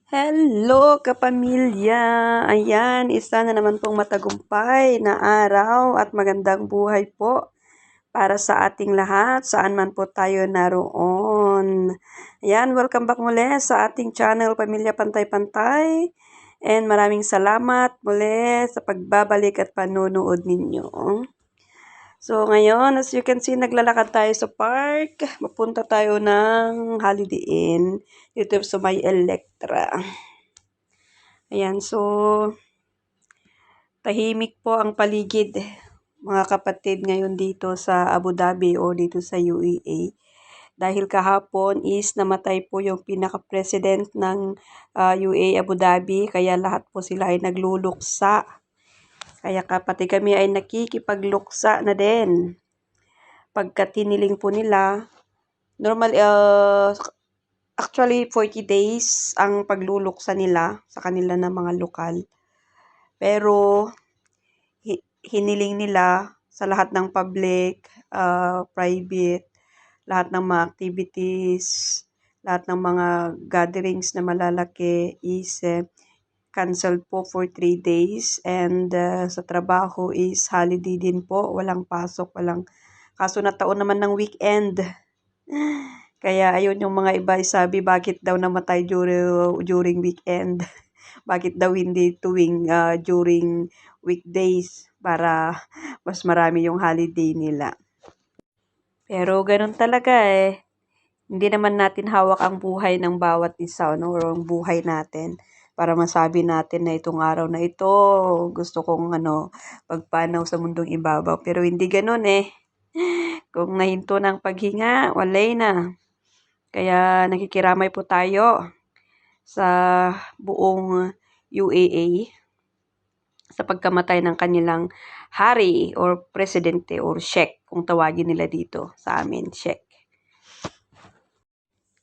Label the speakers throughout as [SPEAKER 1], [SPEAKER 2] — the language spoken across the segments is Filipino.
[SPEAKER 1] Hello kapamilya! Ayan, isa na naman pong matagumpay na araw at magandang buhay po para sa ating lahat, saan man po tayo naroon. Ayan, welcome back muli sa ating channel Pamilya Pantay-Pantay. And maraming salamat muli sa pagbabalik at panunood ninyo. So ngayon, as you can see, naglalakad tayo sa park. Mapunta tayo ng Holiday Inn dito sa may Electra. Ayan, so tahimik po ang paligid, mga kapatid, ngayon dito sa Abu Dhabi o dito sa UAE. Dahil kahapon is namatay po yung pinaka-president ng UAE Abu Dhabi, kaya lahat po sila ay nagluluksa. Kaya kapatid, kami ay nakikipagluksa na din. Pagka tiniling po nila, normal, actually 40 days ang pagluluksa nila sa kanila ng mga lokal. Pero hiniling nila sa lahat ng public, private, lahat ng mga activities, lahat ng mga gatherings na malalaki is cancelled po for 3 days. And sa trabaho is holiday din po, walang pasok, walang kaso na taon naman ng weekend. Kaya ayun, yung mga iba sabi bakit daw namatay during weekend. Bakit daw hindi tuwing during weekdays para mas marami yung holiday nila. Pero ganun talaga eh. Hindi naman natin hawak ang buhay ng bawat isa, no? Or ang buhay natin para masabi natin na itong araw na ito gusto kong pagpanaw sa mundong ibabaw. Pero hindi ganun eh. Kung nahinto ng paghinga, walay na. Kaya nakikiramay po tayo sa buong UAE sa pagkamatay ng kanilang hari or presidente or sheikh, kung tawagin nila dito sa amin, sheikh.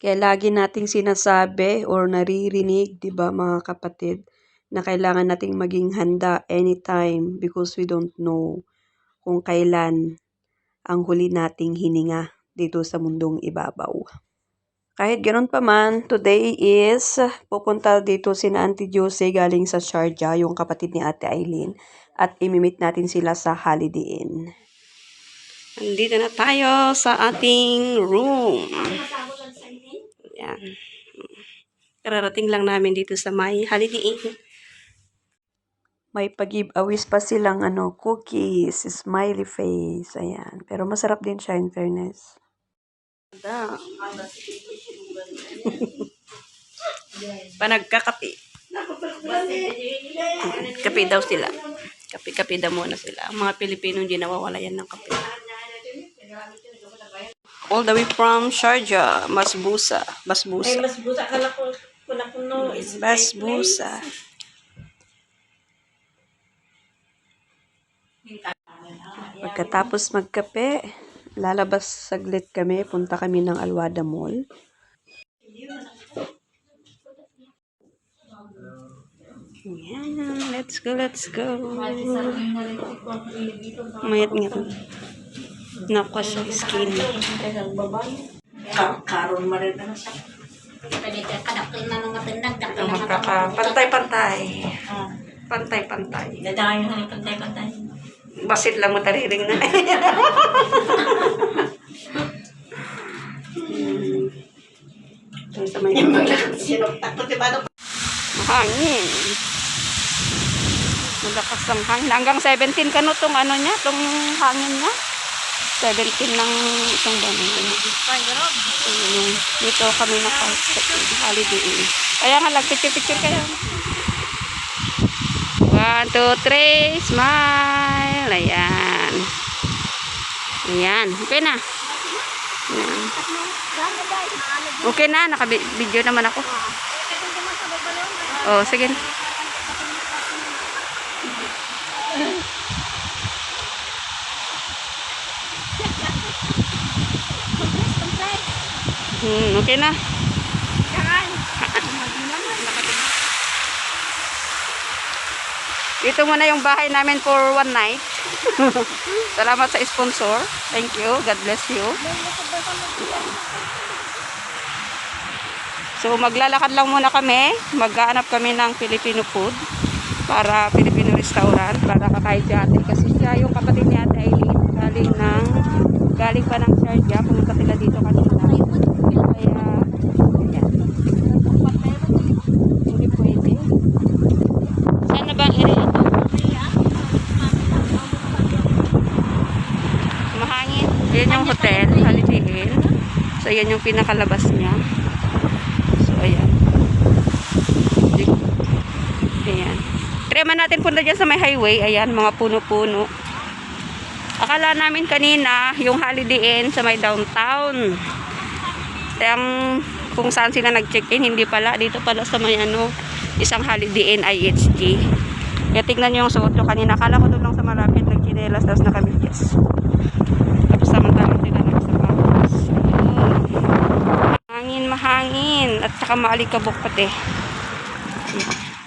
[SPEAKER 1] Kaya lagi nating sinasabi or naririnig, di ba mga kapatid, na kailangan nating maging handa anytime because we don't know kung kailan ang huli nating hininga dito sa mundong ibabaw. Kahit ganoon pa man, today is pupunta dito sina Auntie Josie galing sa Sharjah, yung kapatid ni Ate Aileen, at imimit natin sila sa Holiday Inn. Nandito na tayo sa ating room. Yan. Kararating lang namin dito sa may Holiday Inn. May pag-giveaways pa silang cookies, smiley face, ayan. Pero masarap din siya in fairness. Panagkakape. Kape daw sila. Kape daw muna sila. Ang mga Pilipino hindi nawawala yan ng kape. All the way from Sharjah, Basbusa.
[SPEAKER 2] Ay, Basbusa. Akala ko kuno is
[SPEAKER 1] Basbusa. Pagkatapos magkape, lalabas saglit kami. Punta kami ng Alwada Mall. Yan, let's go. Mayat nga. Nako siya, skin.
[SPEAKER 2] Karon marin na siya.
[SPEAKER 1] Pantay-pantay. Pantay-pantay.
[SPEAKER 2] Dadayo na pantay-pantay.
[SPEAKER 1] Basit lang mo tariring na. Mahangin. Malakas ang hangin. Hanggang 17 ka no tong niya, tong hangin niya. 17 ng itong banan. Dito kami naka-holiday Inn. Kaya nga lang, picture kayo. 1, 2, 3, smile. Ayan. Ayan. Okay na. Ayan. Okay na. Naka-video naman ako. Oh, sige. Okay na. Ito muna yung bahay namin for one night. Salamat sa sponsor. Thank you. God bless you. So, maglalakad lang muna kami. Maghahanap kami ng Filipino food para Filipino restaurant para kakain si ate. Kasi siya, yung kapatid ni ate Aileen, galing pa ng Sharjah. Pumunta sila dito kanina. Kaya, ayan. Hindi pwede. Saan na ba ang area ito? Mahangin. Ayan yung hotel, Holiday Inn. So, ayan yung pinakalabas niya. So, ayan. Ayan. Try man natin punta dyan sa may highway. Ayan, mga puno-puno. Akala namin kanina, yung Holiday Inn sa may downtown. Yung kung saan sila nag-check-in, hindi pala. Dito pala sa may isang Holiday Inn IHG. Kaya tignan nyo yung suot ko kanina. Akala ko doon lang sa malapit, nagchinelas, tapos nakamidyas. Tapos samantalang sila nagsapatos. Mahangin. At saka maalikabok pati.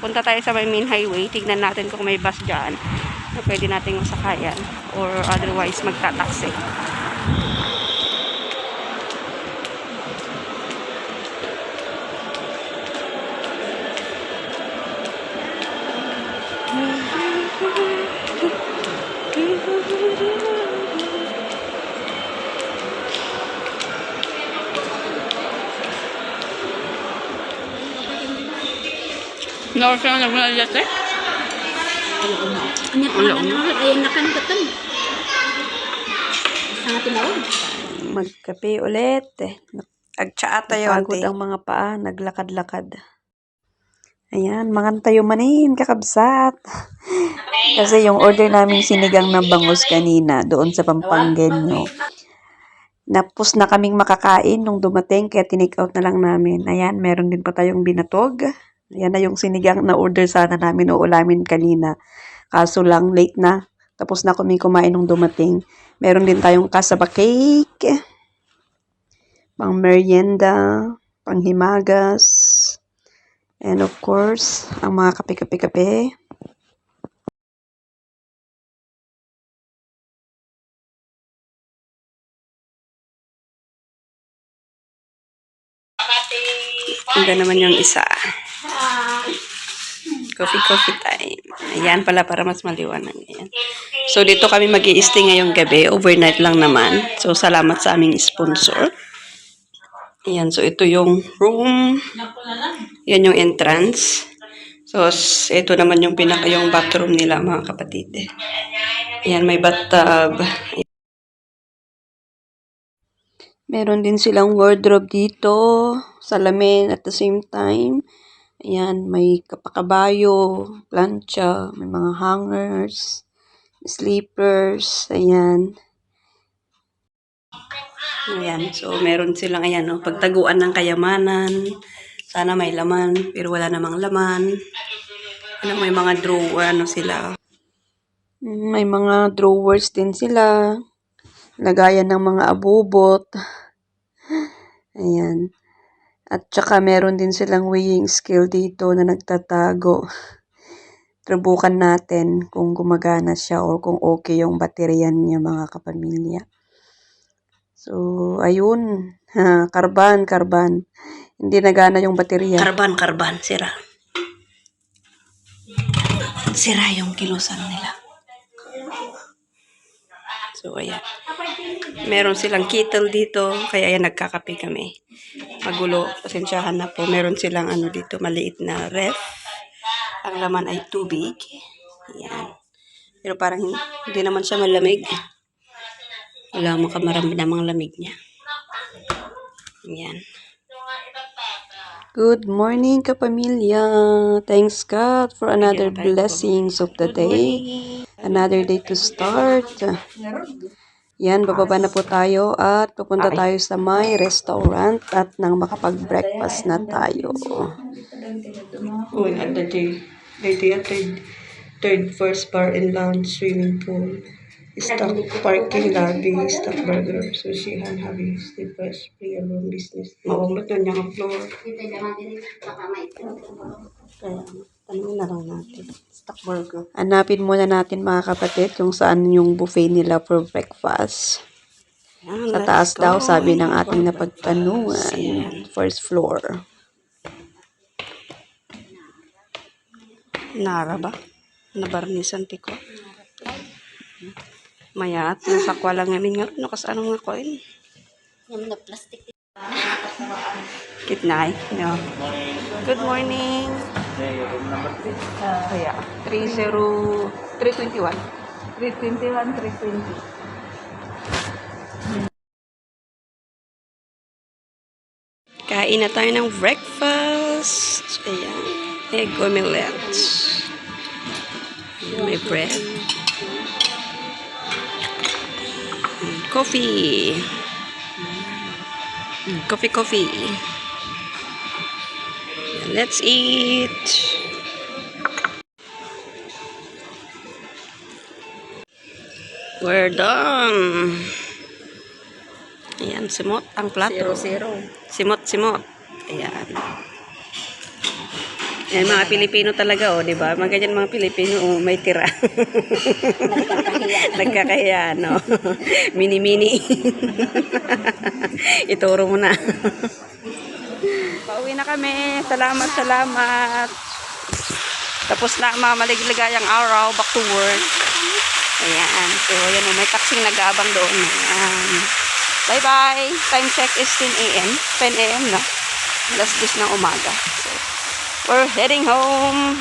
[SPEAKER 1] Punta tayo sa may main highway. Tignan natin kung may bus dyan na pwede nating masakayan. Or otherwise, magtataksi. No, siya nagmalayas eh.
[SPEAKER 2] Ayan na kanagatan. Ang tinawag.
[SPEAKER 1] Magkape ulit. Agtsaa tayo. Pagod ang mga paa. Naglakad-lakad. Ayan, mangantayo manin, kakabsat. Kasi yung order namin sinigang na bangus kanina, doon sa Pampanggenyo. Napos na kaming makakain nung dumating, kaya tinake out na lang namin. Ayan, meron din pa tayong binatog. Ayan na yung sinigang na order sana namin o ulamin kanina. Kaso lang, late na. Tapos na kami kumain nung dumating. Meron din tayong kasaba cake. Pang merienda. Pang himagas. And of course, ang mga kape-kape-kape. Hanggang naman yung isa. Coffee time. Ayan pala para mas maliwanag. Ayan. So, dito kami mag-i-stay ngayong gabi. Overnight lang naman. So, salamat sa aming sponsor. Ayan. So, ito yung room. Yan yung entrance. So, ito naman yung yung bathroom nila, mga kapatid. Ayan, may bathtub. Meron din silang wardrobe dito. Salamin at the same time. Ayan, may kapakabayo, plancha, may mga hangers, sleepers, ayan. Ayan, so meron silang, ayan, pagtaguan ng kayamanan. Sana may laman, pero wala namang laman. May mga drawer, sila. May mga drawers din sila. Lagayan ng mga abubot. Ayan. At saka meron din silang weighing scale dito na nagtatago. Trabukan natin kung gumagana siya o kung okay yung baterya niya, mga kapamilya. So, ayun. Karban. Hindi nagana yung baterya. Karban. Sira. Sira yung kilusan nila. So, ayan. Meron silang kettle dito. Kaya ayan, nagkakape kami. Magulo. Pasensyahan na po. Meron silang dito, maliit na ref. Ang laman ay tubig. Ayan. Pero parang hindi naman siya malamig. Wala mo kamaramdamang lamig niya. Ayan. Good morning, kapamilya. Thanks God for another blessings of the day. Another day to start. Yan, bababa na po tayo at pupunta tayo sa may restaurant at nang makapag-breakfast na tayo. Uy, at the third first bar and lounge, swimming pool, stock parking lobby, stock burger, sushi, hanhabi, slippers, prayer room, business. Maumot na niya ang floor. Kaya, tanongin na lang natin. Stock burger. Hanapin muna natin, mga kapatid, kung saan yung buffet nila for breakfast. Sa taas daw, sabi ng ating napagtanungan. First floor. Nara ba? Nabarnisan ti ko. Mayat, nasakwa lang namin nga. Ano kas anong nga coin?
[SPEAKER 2] Yung na plastic.
[SPEAKER 1] Kitnay. No. Good morning. Kaya, 321.
[SPEAKER 2] 321, 320.
[SPEAKER 1] Kain na tayo ng breakfast. Ayan. Egg omelette. May bread. Coffee. Coffee. Let's eat. We're done. Ayan, simot ang plato.
[SPEAKER 2] 0-0.
[SPEAKER 1] Simot. Ayan. Yan, mga Pilipino talaga, di ba? Mga ganyan mga Pilipino, may tira. Nagkakahiya, no? Mini. Ituro mo na. Pauwi na kami. Salamat. Tapos na mamaligligayang araw, back to work. Ayan. So, ayan, may taxing nag-aabang doon. Ayan. Bye-bye. Time check is 10 a.m. 10 a.m. na. Alas 10 ng umaga. So, we're heading home.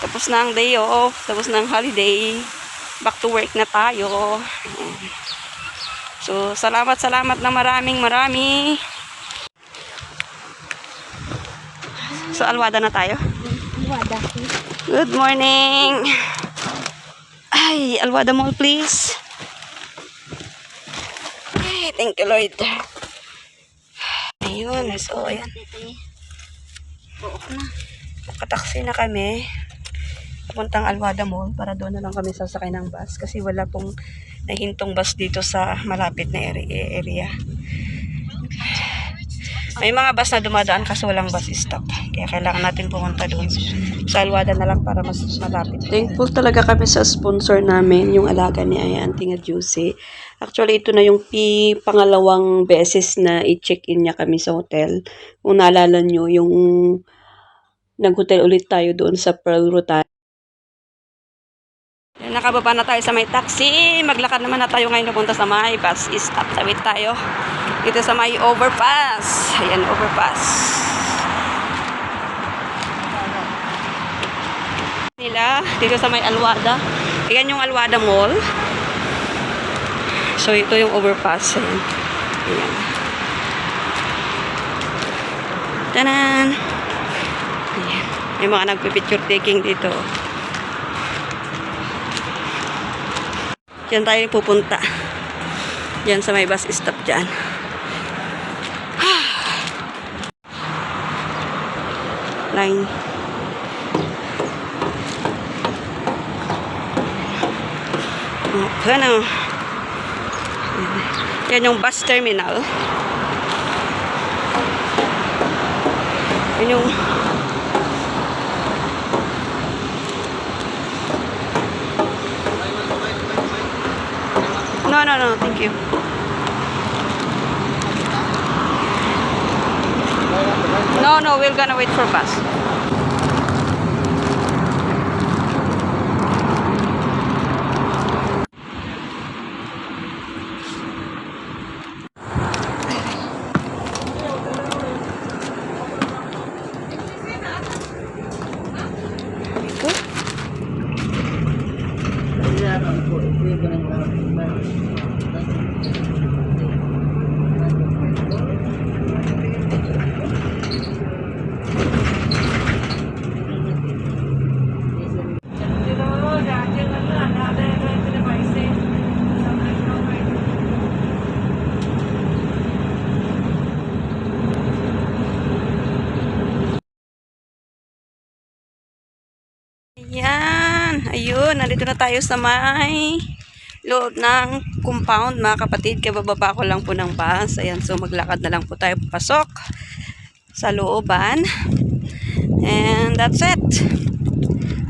[SPEAKER 1] Tapos na ang day off. Tapos na ang holiday. Back to work na tayo. Ayan. So, salamat na marami. So, Alwada na tayo. Good morning. Ay, Alwada Mall, please. Ay, thank you, Lord. Ayun, so, ayan. Nakataksi na kami. Papuntang Alwada Mall para doon na lang kami sasakay ng bus kasi wala pong nahintong bus dito sa malapit na area. May mga bus na dumadaan kasi walang bus stop. Kaya kailangan natin pumunta doon sa Alwada na lang para mas malapit. Thankful talaga kami sa sponsor namin, yung alaga ni Auntie nga Juicy. Actually, ito na yung pangalawang beses na i-check-in niya kami sa hotel. Kung naalala nyo, yung nag-hotel ulit tayo doon sa Pearl Rotan. Nakababa na tayo sa may taxi. Maglakad naman na tayo ngayon napunta sa may bus stop. Tawid tayo. Dito sa may overpass. Ayan, overpass. Nila, dito sa may Alwada. Ayan yung Alwada Mall. So, ito yung overpass. Ayan. Ayan. Tanan! Ayan. May mga nagpipicture taking dito. Diyan tayo pupunta. Diyan sa may bus stop dyan. Line. Okay na. Yan yung bus terminal. Yan yung No, thank you. No, we're gonna wait for bus. Ayan. Ayun. Nandito na tayo sa may loob ng compound, mga kapatid. Kabababa ko lang po ng bus. Ayan. So, maglakad na lang po tayo pasok sa looban. And that's it.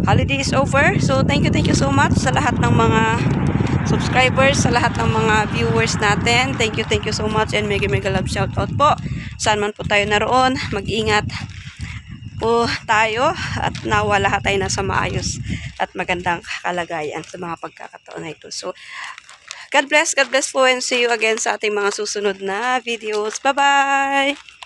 [SPEAKER 1] Holiday is over. So, thank you so much sa lahat ng mga subscribers, sa lahat ng mga viewers natin. Thank you so much and mega love shout out po. Saan man po tayo naroon, mag-ingat. po tayo at nawa lahat ay nasa maayos at magandang kalagayan sa mga pagkakataon na ito. So, God bless po and see you again sa ating mga susunod na videos. Bye-bye!